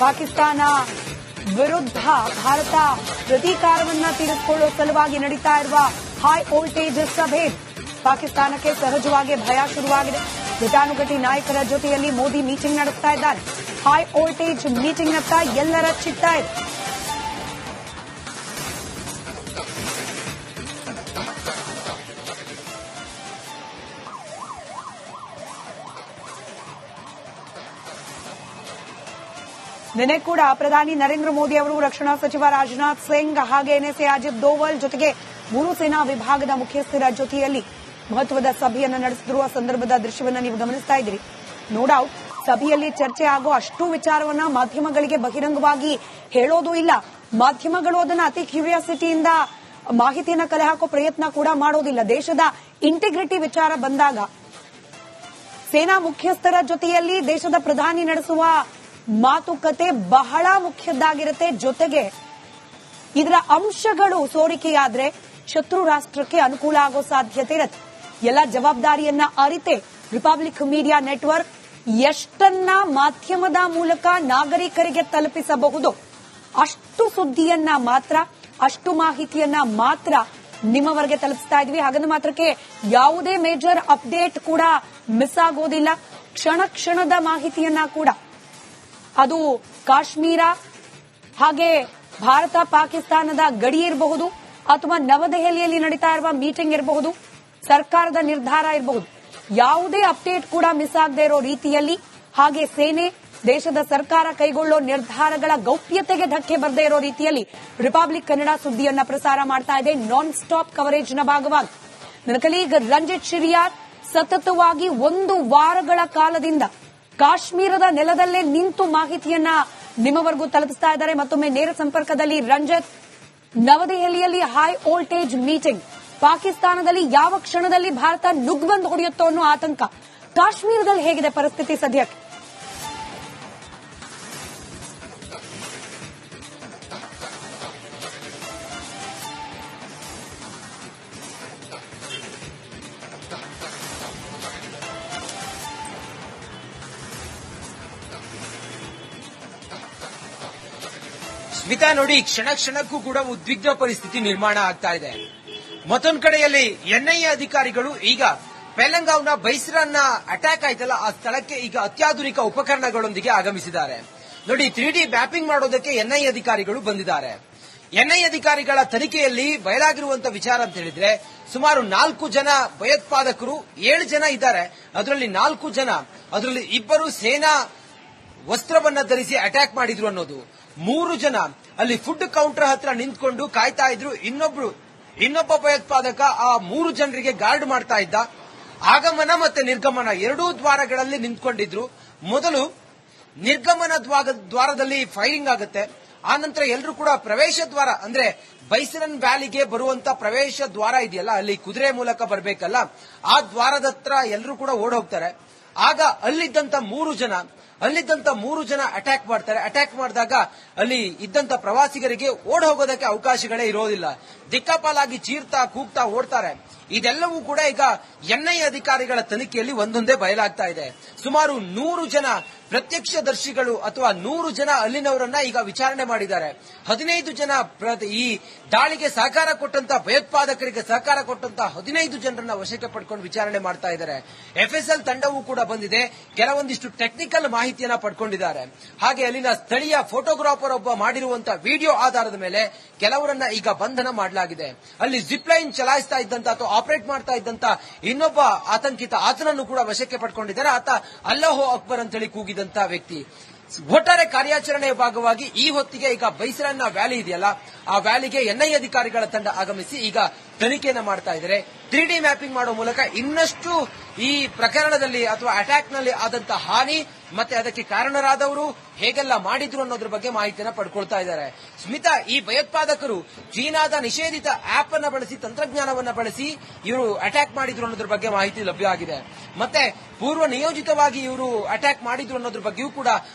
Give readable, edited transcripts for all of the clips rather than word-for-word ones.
ಪಾಕಿಸ್ತಾನ ವಿರುದ್ಧ ಭಾರತ ಪ್ರತೀಕಾರವನ್ನ ತೀರಿಸಿಕೊಳ್ಳುವ ಸಲುವಾಗಿ ನಡೀತಾ ಇರುವ ಹೈ ವೋಲ್ಟೇಜ್ ಸಭೆ. ಪಾಕಿಸ್ತಾನಕ್ಕೆ ಸಹಜವಾಗಿ ಭಯ ಶುರುವಾಗಿದೆ. ಘಟಾನುಘಟಿ ನಾಯಕರ ಜೊತೆಯಲ್ಲಿ ಮೋದಿ ಮೀಟಿಂಗ್ ನಡೆಸ್ತಾ ಇದ್ದಾರೆ. ಹೈ ವೋಲ್ಟೇಜ್ ಮೀಟಿಂಗ್ ನತ್ತ ಎಲ್ಲರ ಚಿತ್ತ ಇದೆ. ನಿನ್ನೆ ಕೂಡ ಪ್ರಧಾನಿ ನರೇಂದ್ರ ಮೋದಿ ಅವರು ರಕ್ಷಣಾ ಸಚಿವ ರಾಜನಾಥ್ ಸಿಂಗ್ ಹಾಗೆ ಎನ್ಎಸ್ಎ ಅಜಿತ್ ದೋವಲ್ ಜೊತೆಗೆ 3 ಸೇನಾ ವಿಭಾಗದ ಮುಖ್ಯಸ್ಥರ ಜೊತೆಯಲ್ಲಿ ಮಹತ್ವದ ಸಭೆಯನ್ನು ನಡೆಸಿರುವ ಸಂದರ್ಭದ ದೃಶ್ಯವನ್ನು ನೀವು ಗಮನಿಸ್ತಾ ಇದ್ದೀರಿ. ನೋ ಡೌಟ್ ಸಭೆಯಲ್ಲಿ ಚರ್ಚೆ ಆಗೋ ಅಷ್ಟು ವಿಚಾರವನ್ನ ಮಾಧ್ಯಮಗಳಿಗೆ ಬಹಿರಂಗವಾಗಿ ಹೇಳೋದು ಇಲ್ಲ. ಮಾಧ್ಯಮಗಳು ಅದನ್ನ ಅತಿ ಕ್ಯೂರಿಯಾಸಿಟಿಯಿಂದ ಮಾಹಿತಿಯನ್ನ ಕಲೆ ಹಾಕೋ ಪ್ರಯತ್ನ ಕೂಡ ಮಾಡೋದಿಲ್ಲ. ದೇಶದ ಇಂಟಿಗ್ರಿಟಿ ವಿಚಾರ ಬಂದಾಗ ಸೇನಾ ಮುಖ್ಯಸ್ಥರ ಜೊತೆಯಲ್ಲಿ ದೇಶದ ಪ್ರಧಾನಿ ನಡೆಸುವ ಮಾತುಕತೆ ಬಹಳ ಮುಖ್ಯದ್ದಾಗಿರುತ್ತೆ. ಜೊತೆಗೆ ಇದರ ಅಂಶಗಳು ಸೋರಿಕೆಯಾದ್ರೆ ಶತ್ರು ರಾಷ್ಟ್ರಕ್ಕೆ ಅನುಕೂಲ ಆಗೋ ಸಾಧ್ಯತೆ ಇರುತ್ತೆ. ಎಲ್ಲ ಜವಾಬ್ದಾರಿಯನ್ನ ಅರಿತೆ ರಿಪಬ್ಲಿಕ್ ಮೀಡಿಯಾ ನೆಟ್ವರ್ಕ್ ಎಷ್ಟನ್ನ ಮಾಧ್ಯಮದ ಮೂಲಕ ನಾಗರಿಕರಿಗೆ ತಲುಪಿಸಬಹುದು ಅಷ್ಟು ಸುದ್ದಿಯನ್ನ ಮಾತ್ರ, ಅಷ್ಟು ಮಾಹಿತಿಯನ್ನ ಮಾತ್ರ ನಿಮ್ಮವರೆಗೆ ತಲುಪಿಸ್ತಾ ಇದ್ವಿ. ಹಾಗಂದ ಮಾತ್ರಕ್ಕೆ ಯಾವುದೇ ಮೇಜರ್ ಅಪ್ಡೇಟ್ ಕೂಡ ಮಿಸ್ ಆಗೋದಿಲ್ಲ. ಕ್ಷಣ ಕ್ಷಣದ ಮಾಹಿತಿಯನ್ನ ಕೂಡ, ಅದು ಕಾಶ್ಮೀರ ಹಾಗೆ ಭಾರತ ಪಾಕಿಸ್ತಾನದ ಗಡಿ ಇರಬಹುದು ಅಥವಾ ನವದೆಹಲಿಯಲ್ಲಿ ನಡೀತಾ ಇರುವ ಮೀಟಿಂಗ್ ಇರಬಹುದು, ಸರ್ಕಾರದ ನಿರ್ಧಾರ ಇರಬಹುದು, ಯಾವುದೇ ಅಪ್ಡೇಟ್ ಕೂಡ ಮಿಸ್ ಆಗದೆ ಇರೋ ರೀತಿಯಲ್ಲಿ, ಹಾಗೆ ಸೇನೆ ದೇಶದ ಸರ್ಕಾರ ಕೈಗೊಳ್ಳೋ ನಿರ್ಧಾರಗಳ ಗೌಪ್ಯತೆಗೆ ಧಕ್ಕೆ ಬರದೇ ಇರೋ ರೀತಿಯಲ್ಲಿ ರಿಪಬ್ಲಿಕ್ ಕನ್ನಡ ಸುದ್ದಿಯನ್ನ ಪ್ರಸಾರ ಮಾಡ್ತಾ ಇದೆ. ನಾನ್ ಸ್ಟಾಪ್ ಕವರೇಜ್ನ ಭಾಗವಾಗಿ ನನ್ನ ಕಲೀಗ್ ರಂಜಿತ್ ಶಿರಿಯಾರ್ ಸತತವಾಗಿ 1 ವಾರಗಳ ಕಾಲದಿಂದ ಕಾಶ್ಮೀರದ ನೆಲದಲ್ಲೇ ನಿಂತು ಮಾಹಿತಿಯನ್ನ ನಿಮ್ಮವರೆಗೂ ತಲುಪಿಸ್ತಾ ಇದ್ದಾರೆ. ಮತ್ತೊಮ್ಮೆ ನೇರ ಸಂಪರ್ಕದಲ್ಲಿ ರಂಜಿತ್, ನವದೆಹಲಿಯಲ್ಲಿ ಹೈ ವೋಲ್ಟೇಜ್ ಮೀಟಿಂಗ್, ಪಾಕಿಸ್ತಾನದಲ್ಲಿ ಯಾವ ಕ್ಷಣದಲ್ಲಿ ಭಾರತ ನುಗ್ಗು ಹೊಡೆಯುತ್ತೋ ಅನ್ನೋ ಆತಂಕ, ಕಾಶ್ಮೀರದಲ್ಲಿ ಹೇಗಿದೆ ಪರಿಸ್ಥಿತಿ ಸದ್ಯಕ್ಕೆ? ಸ್ಮಿತಾ, ನೋಡಿ, ಕ್ಷಣ ಕ್ಷಣಕ್ಕೂ ಕೂಡ ಉದ್ವಿಗ್ನ ಪರಿಸ್ಥಿತಿ ನಿರ್ಮಾಣ ಆಗ್ತಾ ಇದೆ. ಮತ್ತೊಂದು ಕಡೆಯಲ್ಲಿ ಎನ್ಐಎ ಅಧಿಕಾರಿಗಳು ಈಗ ಪೆಹಲ್ಗಾಂವ್ನ ಬೈಸ್ರಾನ್ನ ಅಟ್ಯಾಕ್ ಆಯ್ತಲ್ಲ, ಆ ಸ್ಥಳಕ್ಕೆ ಈಗ ಅತ್ಯಾಧುನಿಕ ಉಪಕರಣಗಳೊಂದಿಗೆ ಆಗಮಿಸಿದ್ದಾರೆ. ನೋಡಿ, 3D ಮ್ಯಾಪಿಂಗ್ ಮಾಡೋದಕ್ಕೆ ಎನ್ಐಎ ಅಧಿಕಾರಿಗಳು ಬಂದಿದ್ದಾರೆ. ಎನ್ಐಎ ಅಧಿಕಾರಿಗಳ ತನಿಖೆಯಲ್ಲಿ ಬಯಲಾಗಿರುವಂತಹ ವಿಚಾರ ಅಂತ ಹೇಳಿದ್ರೆ, ಸುಮಾರು 4 ಜನ ಭಯೋತ್ಪಾದಕರು, 7 ಜನ ಇದ್ದಾರೆ. ಅದರಲ್ಲಿ 4 ಜನ, ಅದರಲ್ಲಿ 2 ಸೇನಾ ವಸ್ತ್ರವನ್ನ ಧರಿಸಿ ಅಟ್ಯಾಕ್ ಮಾಡಿದ್ರು ಅನ್ನೋದು. 3 ಜನ ಅಲ್ಲಿ ಫುಡ್ ಕೌಂಟರ್ ಹತ್ರ ನಿಂತ್ಕೊಂಡು ಕಾಯ್ತಾ ಇದ್ರು. ಇನ್ನೊಬ್ಬ ಭಯೋತ್ಪಾದಕ ಆ 3 ಜನರಿಗೆ ಗಾರ್ಡ್ ಮಾಡ್ತಾ ಇದ್ದ. ಆಗಮನ ಮತ್ತೆ ನಿರ್ಗಮನ 2 ದ್ವಾರಗಳಲ್ಲಿ ನಿಂತ್ಕೊಂಡಿದ್ರು. ಮೊದಲು ನಿರ್ಗಮನ ದ್ವಾರದಲ್ಲಿ ಫೈರಿಂಗ್ ಆಗುತ್ತೆ. ಆ ನಂತರ ಎಲ್ಲರೂ ಕೂಡ ಪ್ರವೇಶ ದ್ವಾರ, ಅಂದ್ರೆ ಬೈಸರನ್ ವ್ಯಾಲಿಗೆ ಬರುವಂತ ಪ್ರವೇಶ ದ್ವಾರ ಇದೆಯಲ್ಲ, ಅಲ್ಲಿ ಕುದುರೆ ಮೂಲಕ ಬರಬೇಕಲ್ಲ, ಆ ದ್ವಾರದ ಹತ್ರ ಎಲ್ಲರೂ ಕೂಡ ಓಡ್ ಹೋಗ್ತಾರೆ. ಆಗ ಅಲ್ಲಿದ್ದಂತ 3 ಜನ ಅಟ್ಯಾಕ್ ಮಾಡ್ತಾರೆ. ಅಟ್ಯಾಕ್ ಮಾಡಿದಾಗ ಅಲ್ಲಿ ಇದ್ದಂತ ಪ್ರವಾಸಿಗರಿಗೆ ಓಡ್ ಹೋಗೋದಕ್ಕೆ ಅವಕಾಶಗಳೇ ಇರೋದಿಲ್ಲ. ದಿಕ್ಕಾಪಾಲಾಗಿ ಚೀರ್ತಾ ಕೂಗ್ತಾ ಓಡ್ತಾರೆ. ಇದೆಲ್ಲವೂ ಕೂಡ ಈಗ ಎನ್ಐಎ ಅಧಿಕಾರಿಗಳ ತನಿಖೆಯಲ್ಲಿ ಒಂದೊಂದೇ ಬಯಲಾಗ್ತಾ ಇದೆ. ಸುಮಾರು 100 ಜನ ಪ್ರತ್ಯಕ್ಷದರ್ಶಿಗಳು ಅಥವಾ 100 ಜನ ಅಲ್ಲಿನವರನ್ನ ಈಗ ವಿಚಾರಣೆ ಮಾಡಿದ್ದಾರೆ. 15 ಜನ ಈ ದಾಳಿಗೆ ಸಹಕಾರ ಕೊಟ್ಟಂತ ಭಯೋತ್ಪಾದಕರಿಗೆ ಸಹಕಾರ ಕೊಟ್ಟಂತ 15 ಜನರನ್ನ ವಶಕ್ಕೆ ಪಡ್ಕೊಂಡು ವಿಚಾರಣೆ ಮಾಡ್ತಾ ಇದ್ದಾರೆ. ಎಫ್ಎಸ್ಎಲ್ ತಂಡವೂ ಕೂಡ ಬಂದಿದೆ. ಕೆಲವೊಂದಿಷ್ಟು ಟೆಕ್ನಿಕಲ್ ಮಾಹಿತಿಯನ್ನ ಪಡ್ಕೊಂಡಿದ್ದಾರೆ. ಹಾಗೆ ಅಲ್ಲಿನ ಸ್ಥಳೀಯ ಫೋಟೋಗ್ರಾಫರ್ ಒಬ್ಬ ಮಾಡಿರುವಂತಹ ವಿಡಿಯೋ ಆಧಾರದ ಮೇಲೆ ಕೆಲವರನ್ನ ಈಗ ಬಂಧನ ಮಾಡಲಾಗಿದೆ. ಅಲ್ಲಿ ಜಿಪ್ ಲೈನ್ ಚಲಾಯಿಸ್ತಾ ಇದ್ದಂತ ಅಥವಾ ಆಪರೇಟ್ ಮಾಡ್ತಾ ಇದ್ದಂತ ಇನ್ನೊಬ್ಬ ಆತಂಕಿತ, ಆತನನ್ನು ಕೂಡ ವಶಕ್ಕೆ ಪಡ್ಕೊಂಡಿದ್ದಾರೆ. ಆತ ಅಲ್ಲಾಹು ಅಕ್ಬರ್ ಅಂತೇಳಿ ಕೂಗಿದಂತ ವ್ಯಕ್ತಿ. ಒಟ್ಟಾರೆ ಕಾರ್ಯಾಚರಣೆಯ ಭಾಗವಾಗಿ ಈ ಹೊತ್ತಿಗೆ ಈಗ ಬೈಸರನ್ನ ವ್ಯಾಲಿ ಇದೆಯಲ್ಲ, ಆ ವ್ಯಾಲಿಗೆ ಎನ್ಐಎ ಅಧಿಕಾರಿಗಳ ತಂಡ ಆಗಮಿಸಿ ಈಗ ತನಿಖೆಯನ್ನ ಮಾಡ್ತಾ ಇದ್ದಾರೆ. 3D ಮ್ಯಾಪಿಂಗ್ ಮಾಡೋ ಮೂಲಕ ಇನ್ನಷ್ಟು ಈ ಪ್ರಕರಣದಲ್ಲಿ ಅಥವಾ ಅಟ್ಯಾಕ್ ನಲ್ಲಿ ಆದಂತಹ ಹಾನಿ ಮತ್ತೆ ಅದಕ್ಕೆ ಕಾರಣರಾದವರು ಹೇಗೆಲ್ಲ ಮಾಡಿದ್ರು ಅನ್ನೋದ್ರ ಬಗ್ಗೆ ಮಾಹಿತಿಯನ್ನು ಪಡ್ಕೊಳ್ತಾ ಇದ್ದಾರೆ. ಸ್ಮಿತಾ, ಈ ಭಯೋತ್ಪಾದಕರು ಚೀನಾದ ನಿಷೇಧಿತ ಆಪ್ ಅನ್ನ ಬಳಸಿ, ತಂತ್ರಜ್ಞಾನವನ್ನ ಬಳಸಿ ಇವರು ಅಟ್ಯಾಕ್ ಮಾಡಿದ್ರು ಅನ್ನೋದ್ರ ಬಗ್ಗೆ ಮಾಹಿತಿ ಲಭ್ಯ ಆಗಿದೆ. ಮತ್ತೆ ಪೂರ್ವ ನಿಯೋಜಿತವಾಗಿ ಇವರು ಅಟ್ಯಾಕ್ ಮಾಡಿದ್ರು ಅನ್ನೋದ್ರ ಬಗ್ಗೆಯೂ ಕೂಡ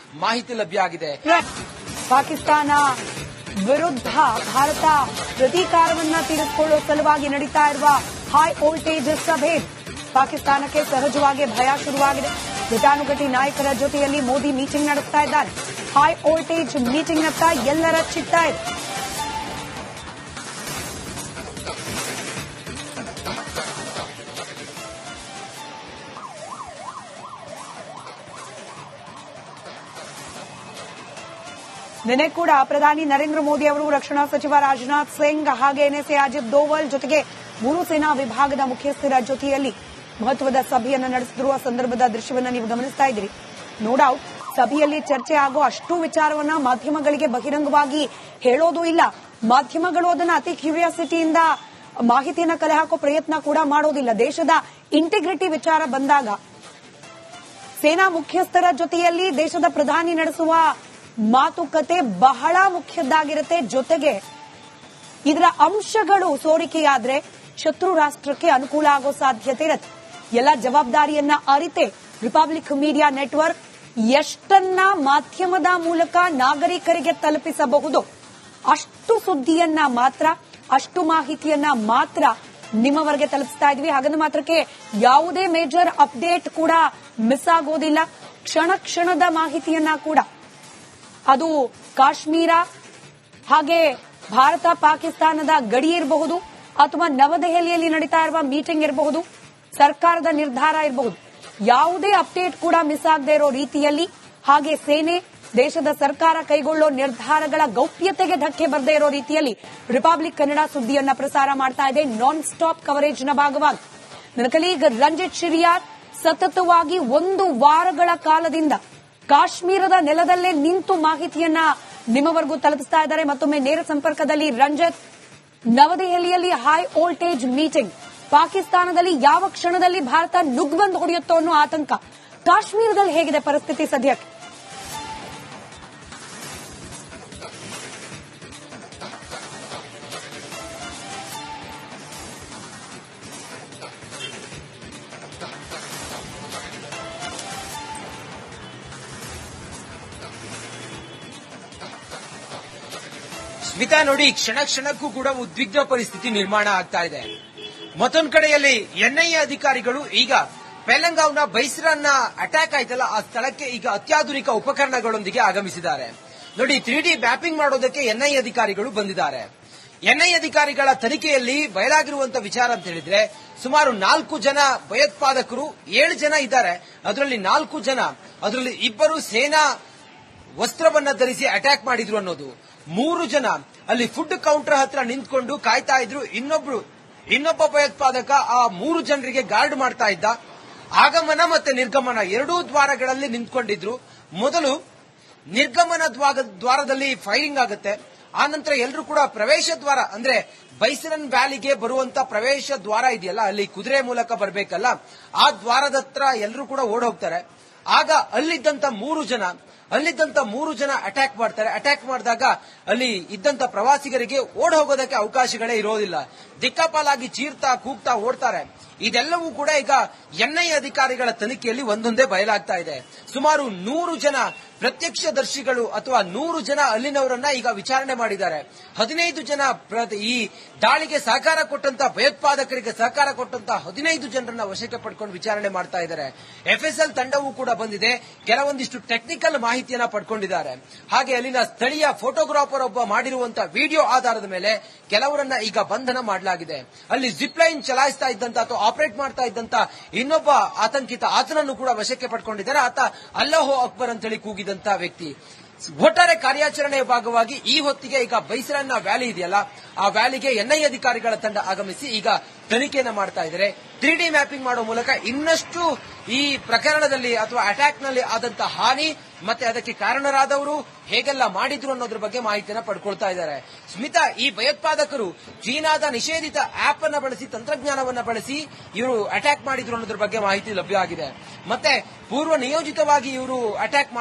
ಮಾಹಿತಿ ಲಭ್ಯ ಆಗಿದೆ. ಪಾಕಿಸ್ತಾನ ವಿರುದ್ಧ ಭಾರತ ಪ್ರತೀಕಾರವನ್ನ ತೀರಿಸಿಕೊಳ್ಳುವ ಸಲುವಾಗಿ ನಡೀತಾ ಇರುವ ಹೈ ವೋಲ್ಟೇಜ್ ಸಭೆ. ಪಾಕಿಸ್ತಾನಕ್ಕೆ ಸಹಜವಾಗಿ ಭಯ ಶುರುವಾಗಿದೆ. ಘಟಾನುಘಟಿ ನಾಯಕರ ಜೊತೆಯಲ್ಲಿ ಮೋದಿ ಮೀಟಿಂಗ್ ನಡೆಸ್ತಾ ಇದ್ದಾರೆ. ಹೈ ವೋಲ್ಟೇಜ್ ಮೀಟಿಂಗ್ನತ್ತ ಎಲ್ಲರ ಚಿತ್ತ ಇದೆ. ನಿನ್ನೆ ಕೂಡ ಪ್ರಧಾನಿ ನರೇಂದ್ರ ಮೋದಿ ಅವರು ರಕ್ಷಣಾ ಸಚಿವ ರಾಜನಾಥ್ ಸಿಂಗ್ ಹಾಗೆ ಎನ್ಎಸ್ಎ ಅಜಿತ್ ದೋವಲ್ ಜೊತೆಗೆ 3 ಸೇನಾ ವಿಭಾಗದ ಮುಖ್ಯಸ್ಥರ ಜೊತೆಯಲ್ಲಿ ಮಹತ್ವದ ಸಭೆಯನ್ನು ನಡೆಸಿರುವ ಸಂದರ್ಭದ ದೃಶ್ಯವನ್ನು ನೀವು ಗಮನಿಸ್ತಾ ಇದ್ದೀರಿ. ನೋ ಡೌಟ್ ಸಭೆಯಲ್ಲಿ ಚರ್ಚೆ ಆಗೋ ಅಷ್ಟು ವಿಚಾರವನ್ನ ಮಾಧ್ಯಮಗಳಿಗೆ ಬಹಿರಂಗವಾಗಿ ಹೇಳೋದು ಇಲ್ಲ. ಮಾಧ್ಯಮಗಳು ಅದನ್ನ ಅತಿ ಕ್ಯೂರಿಯಾಸಿಟಿಯಿಂದ ಮಾಹಿತಿಯನ್ನ ಕಲೆ ಹಾಕೋ ಪ್ರಯತ್ನ ಕೂಡ ಮಾಡೋದಿಲ್ಲ. ದೇಶದ ಇಂಟಿಗ್ರಿಟಿ ವಿಚಾರ ಬಂದಾಗ ಸೇನಾ ಮುಖ್ಯಸ್ಥರ ಜೊತೆಯಲ್ಲಿ ದೇಶದ ಪ್ರಧಾನಿ ನಡೆಸುವ ಮಾತುಕತೆ ಬಹಳ ಮುಖ್ಯದ್ದಾಗಿರುತ್ತೆ. ಜೊತೆಗೆ ಇದರ ಅಂಶಗಳು ಸೋರಿಕೆಯಾದ್ರೆ ಶತ್ರು ರಾಷ್ಟ್ರಕ್ಕೆ ಅನುಕೂಲ ಆಗೋ ಸಾಧ್ಯತೆ ಇರುತ್ತೆ. ಎಲ್ಲ ಜವಾಬ್ದಾರಿಯನ್ನ ಅರಿತೆ ರಿಪಬ್ಲಿಕ್ ಮೀಡಿಯಾ ನೆಟ್ವರ್ಕ್ ಎಷ್ಟನ್ನ ಮಾಧ್ಯಮದ ಮೂಲಕ ನಾಗರಿಕರಿಗೆ ತಲುಪಿಸಬಹುದು ಅಷ್ಟು ಸುದ್ದಿಯನ್ನ ಮಾತ್ರ, ಅಷ್ಟು ಮಾಹಿತಿಯನ್ನ ಮಾತ್ರ ನಿಮ್ಮವರೆಗೆ ತಲುಪಿಸ್ತಾ ಇದ್ವಿ. ಹಾಗಂದ ಮಾತ್ರಕ್ಕೆ ಯಾವುದೇ ಮೇಜರ್ ಅಪ್ಡೇಟ್ ಕೂಡ ಮಿಸ್ ಆಗೋದಿಲ್ಲ. ಕ್ಷಣ ಕ್ಷಣದ ಮಾಹಿತಿಯನ್ನ ಕೂಡ, ಅದು ಕಾಶ್ಮೀರ ಹಾಗೆ ಭಾರತ ಪಾಕಿಸ್ತಾನದ ಗಡಿ ಇರಬಹುದು ಅಥವಾ ನವದೆಹಲಿಯಲ್ಲಿ ನಡೀತಾ ಇರುವ ಮೀಟಿಂಗ್ ಇರಬಹುದು, ಸರ್ಕಾರದ ನಿರ್ಧಾರ ಇರಬಹುದು, ಯಾವುದೇ ಅಪ್ಡೇಟ್ ಕೂಡ ಮಿಸ್ ಆಗದೆ ಇರೋ ರೀತಿಯಲ್ಲಿ, ಹಾಗೆ ಸೇನೆ ದೇಶದ ಸರ್ಕಾರ ಕೈಗೊಳ್ಳೋ ನಿರ್ಧಾರಗಳ ಗೌಪ್ಯತೆಗೆ ಧಕ್ಕೆ ಬರದೇ ಇರೋ ರೀತಿಯಲ್ಲಿ ರಿಪಬ್ಲಿಕ್ ಕನ್ನಡ ಸುದ್ದಿಯನ್ನ ಪ್ರಸಾರ ಮಾಡ್ತಾ ಇದೆ. ನಾನ್ ಸ್ಟಾಪ್ ಕವರೇಜ್ನ ಭಾಗವಾಗಿ ನನ್ನ ಕಲೀಗ್ ರಂಜಿತ್ ಶಿರಿಯಾರ್ ಸತತವಾಗಿ 1 ವಾರಗಳ ಕಾಲದಿಂದ ಕಾಶ್ಮೀರದ ನೆಲದಲ್ಲೇ ನಿಂತು ಮಾಹಿತಿಯನ್ನ ನಿಮ್ಮವರೆಗೂ ತಲುಪಿಸ್ತಾ ಇದ್ದಾರೆ. ಮತ್ತೊಮ್ಮೆ ನೇರ ಸಂಪರ್ಕದಲ್ಲಿ ರಂಜಿತ್, ನವದೆಹಲಿಯಲ್ಲಿ ಹೈ ವೋಲ್ಟೇಜ್ ಮೀಟಿಂಗ್, ಪಾಕಿಸ್ತಾನದಲ್ಲಿ ಯಾವ ಕ್ಷಣದಲ್ಲಿ ಭಾರತ ನುಗ್ಗು ಹೊಡೆಯುತ್ತೋ ಅನ್ನೋ ಆತಂಕ, ಕಾಶ್ಮೀರದಲ್ಲಿ ಹೇಗಿದೆ ಪರಿಸ್ಥಿತಿ ಸದ್ಯಕ್ಕೆ? ಸ್ಮಿತಾ ನೋಡಿ, ಕ್ಷಣ ಕ್ಷಣಕ್ಕೂ ಕೂಡ ಉದ್ವಿಗ್ನ ಪರಿಸ್ಥಿತಿ ನಿರ್ಮಾಣ ಆಗ್ತಾ ಇದೆ. ಮತ್ತೊಂದು ಕಡೆಯಲ್ಲಿ ಎನ್ಐಎ ಅಧಿಕಾರಿಗಳು ಈಗ ಪೆಹಲ್ಗಾಂವ್ನ ಬೈಸ್ರಾನ್ನ ಅಟ್ಯಾಕ್ ಆಯ್ತಲ್ಲ, ಆ ಸ್ಥಳಕ್ಕೆ ಈಗ ಅತ್ಯಾಧುನಿಕ ಉಪಕರಣಗಳೊಂದಿಗೆ ಆಗಮಿಸಿದ್ದಾರೆ. ನೋಡಿ, 3D ಮ್ಯಾಪಿಂಗ್ ಮಾಡೋದಕ್ಕೆ ಎನ್ಐಎ ಅಧಿಕಾರಿಗಳು ಬಂದಿದ್ದಾರೆ. ಎನ್ಐಎ ಅಧಿಕಾರಿಗಳ ತನಿಖೆಯಲ್ಲಿ ಬಯಲಾಗಿರುವಂತಹ ವಿಚಾರ ಅಂತ ಹೇಳಿದ್ರೆ, ಸುಮಾರು 4 ಜನ ಭಯೋತ್ಪಾದಕರು, 7 ಜನ ಇದ್ದಾರೆ. ಅದರಲ್ಲಿ 4 ಜನ, ಅದರಲ್ಲಿ 2 ಸೇನಾ ವಸ್ತ್ರವನ್ನ ಧರಿಸಿ ಅಟ್ಯಾಕ್ ಮಾಡಿದ್ರು ಅನ್ನೋದು. 3 ಜನ ಅಲ್ಲಿ ಫುಡ್ ಕೌಂಟರ್ ಹತ್ರ ನಿಂತ್ಕೊಂಡು ಕಾಯ್ತಾ ಇದ್ರು. ಇನ್ನೊಬ್ಬ ಭಯೋತ್ಪಾದಕ ಆ 3 ಜನರಿಗೆ ಗಾರ್ಡ್ ಮಾಡ್ತಾ ಇದ್ದ. ಆಗಮನ ಮತ್ತೆ ನಿರ್ಗಮನ 2 ದ್ವಾರಗಳಲ್ಲಿ ನಿಂತ್ಕೊಂಡಿದ್ರು. ಮೊದಲು ನಿರ್ಗಮನ ದ್ವಾರದಲ್ಲಿ ಫೈರಿಂಗ್ ಆಗುತ್ತೆ. ಆ ನಂತರ ಎಲ್ಲರೂ ಕೂಡ ಪ್ರವೇಶ ದ್ವಾರ, ಅಂದ್ರೆ ಬೈಸರನ್ ವ್ಯಾಲಿಗೆ ಬರುವಂತ ಪ್ರವೇಶ ದ್ವಾರ ಇದೆಯಲ್ಲ, ಅಲ್ಲಿ ಕುದುರೆ ಮೂಲಕ ಬರಬೇಕಲ್ಲ, ಆ ದ್ವಾರದ ಹತ್ರ ಎಲ್ಲರೂ ಕೂಡ ಓಡ್ ಹೋಗ್ತಾರೆ. ಆಗ ಅಲ್ಲಿದ್ದಂತ 3 ಜನ ಅಟ್ಯಾಕ್ ಮಾಡ್ತಾರೆ. ಅಟ್ಯಾಕ್ ಮಾಡಿದಾಗ ಅಲ್ಲಿ ಇದ್ದಂತ ಪ್ರವಾಸಿಗರಿಗೆ ಓಡ್ ಹೋಗೋದಕ್ಕೆ ಅವಕಾಶಗಳೇ ಇರೋದಿಲ್ಲ. ದಿಕ್ಕಾಪಾಲಾಗಿ ಚೀರ್ತಾ ಕೂಗ್ತಾ ಓಡ್ತಾರೆ. ಇದೆಲ್ಲವೂ ಕೂಡ ಈಗ ಎನ್ಐಎ ಅಧಿಕಾರಿಗಳ ತನಿಖೆಯಲ್ಲಿ ಒಂದೊಂದೇ ಬಯಲಾಗ್ತಾ ಇದೆ. ಸುಮಾರು 100 ಜನ ಪ್ರತ್ಯಕ್ಷದರ್ಶಿಗಳು ಅಥವಾ 100 ಜನ ಅಲ್ಲಿನವರನ್ನ ಈಗ ವಿಚಾರಣೆ ಮಾಡಿದ್ದಾರೆ. 15 ಜನ ಈ ದಾಳಿಗೆ ಸಹಕಾರ ಕೊಟ್ಟಂತ ಭಯೋತ್ಪಾದಕರಿಗೆ ಸಹಕಾರ ಕೊಟ್ಟಂತ 15 ಜನರನ್ನ ವಶಕ್ಕೆ ಪಡ್ಕೊಂಡು ವಿಚಾರಣೆ ಮಾಡ್ತಾ ಇದ್ದಾರೆ. ಎಫ್ಎಸ್ಎಲ್ ತಂಡವೂ ಕೂಡ ಬಂದಿದೆ. ಕೆಲವೊಂದಿಷ್ಟು ಟೆಕ್ನಿಕಲ್ ಮಾಹಿತಿಯನ್ನ ಪಡ್ಕೊಂಡಿದ್ದಾರೆ. ಹಾಗೆ ಅಲ್ಲಿನ ಸ್ಥಳೀಯ ಫೋಟೋಗ್ರಾಫರ್ ಒಬ್ಬ ಮಾಡಿರುವಂತಹ ವಿಡಿಯೋ ಆಧಾರದ ಮೇಲೆ ಕೆಲವರನ್ನ ಈಗ ಬಂಧನ ಮಾಡಲಾಗಿದೆ. ಅಲ್ಲಿ ಜಿಪ್ ಲೈನ್ ಚಲಾಯಿಸ್ತಾ ಇದ್ದಂತ ಅಥವಾ ಆಪರೇಟ್ ಮಾಡ್ತಾ ಇದ್ದಂತ ಇನ್ನೊಬ್ಬ ಆತಂಕಿತ, ಆತನನ್ನು ಕೂಡ ವಶಕ್ಕೆ ಪಡ್ಕೊಂಡಿದ್ದಾರೆ. ಆತ ಅಲ್ಲಾಹೋ ಅಕ್ಬರ್ ಅಂತೇಳಿ ಕೂಗಿದಂತ ವ್ಯಕ್ತಿ. ಒಟ್ಟಾರೆ ಕಾರ್ಯಾಚರಣೆಯ ಭಾಗವಾಗಿ ಈ ಹೊತ್ತಿಗೆ ಈಗ ಬೈಸರನ್ನ ವ್ಯಾಲಿ ಇದೆಯಲ್ಲ, ಆ ವ್ಯಾಲಿಗೆ ಎನ್ಐಎ ಅಧಿಕಾರಿಗಳ ತಂಡ ಆಗಮಿಸಿ ಈಗ ತನಿಖೆಯನ್ನ ಮಾಡ್ತಾ ಇದ್ದಾರೆ. 3D ಮ್ಯಾಪಿಂಗ್ ಮಾಡೋ ಮೂಲಕ ಇನ್ನಷ್ಟು ಈ ಪ್ರಕರಣದಲ್ಲಿ ಅಥವಾ ಅಟ್ಯಾಕ್ ನಲ್ಲಿ ಆದಂತ ಹಾನಿ ಮತ್ತೆ ಅದಕ್ಕೆ ಕಾರಣರಾದವರು ಹೇಗೆಲ್ಲ ಮಾಡಿದ್ರು ಅನ್ನೋದ್ರ ಬಗ್ಗೆ ಮಾಹಿತಿಯನ್ನ ಪಡ್ಕೊಳ್ತಾ ಇದ್ದಾರೆ. ಸ್ಮಿತಾ, ಈ ಭಯೋತ್ಪಾದಕರು ಚೀನಾದ ನಿಷೇಧಿತ ಆಪ್ ಅನ್ನ ಬಳಸಿ, ತಂತ್ರಜ್ಞಾನವನ್ನ ಬಳಸಿ ಇವರು ಅಟ್ಯಾಕ್ ಮಾಡಿದ್ರು ಅನ್ನೋದ್ರ ಬಗ್ಗೆ ಮಾಹಿತಿ ಲಭ್ಯ ಆಗಿದೆ. ಮತ್ತೆ ಪೂರ್ವ ನಿಯೋಜಿತವಾಗಿ ಇವರು ಅಟ್ಯಾಕ್